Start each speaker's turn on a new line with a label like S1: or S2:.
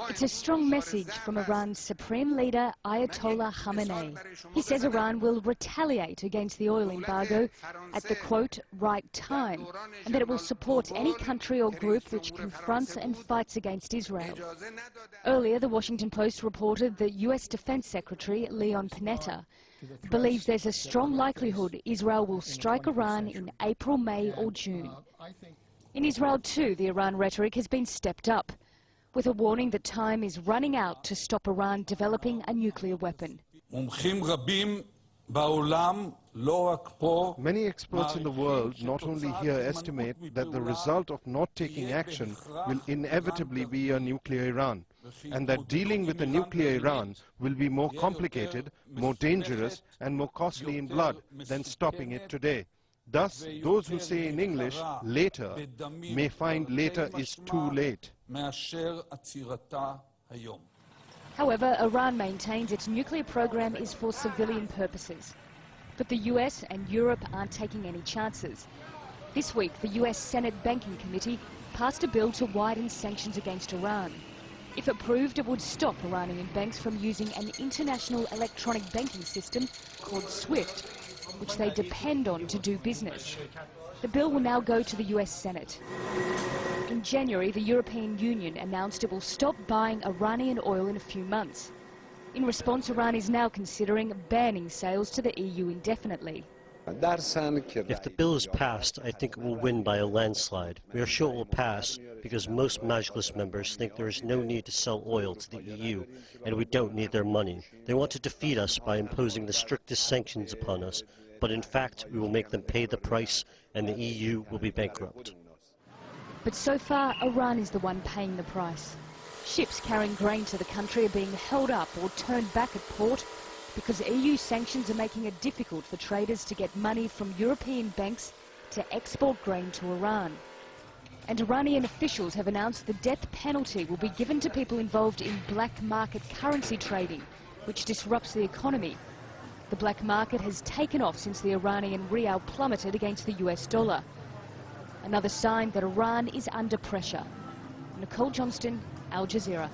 S1: It's a strong message from Iran's supreme leader, Ayatollah Khamenei. He says Iran will retaliate against the oil embargo at the, quote, right time, and that it will support any country or group which confronts and fights against Israel. Earlier, the Washington Post reported that US Defense Secretary Leon Panetta believes there's a strong likelihood Israel will strike Iran in April, May or June. In Israel too, the Iran rhetoric has been stepped up, with a warning that time is running out to stop Iran developing a nuclear weapon.
S2: Many experts in the world, not only here, estimate that the result of not taking action will inevitably be a nuclear Iran, and that dealing with a nuclear Iran will be more complicated, more dangerous and more costly in blood than stopping it today. Thus, those who say in English, later, may find later is too late.
S1: However, Iran maintains its nuclear program is for civilian purposes. But the US and Europe aren't taking any chances. This week, the US Senate Banking Committee passed a bill to widen sanctions against Iran. If approved, it would stop Iranian banks from using an international electronic banking system called SWIFT, which they depend on to do business. The bill will now go to the US Senate. In January, the European Union announced it will stop buying Iranian oil in a few months. In response, Iran is now considering banning sales to the EU indefinitely.
S3: If the bill is passed, I think it will win by a landslide. We are sure it will pass because most Majlis members think there is no need to sell oil to the EU, and we don't need their money. They want to defeat us by imposing the strictest sanctions upon us, but in fact we will make them pay the price and the EU will be bankrupt.
S1: But so far, Iran is the one paying the price. Ships carrying grain to the country are being held up or turned back at port because EU sanctions are making it difficult for traders to get money from European banks to export grain to Iran. And Iranian officials have announced the death penalty will be given to people involved in black market currency trading, which disrupts the economy. The black market has taken off since the Iranian rial plummeted against the US dollar. Another sign that Iran is under pressure. Nicole Johnston, Al Jazeera.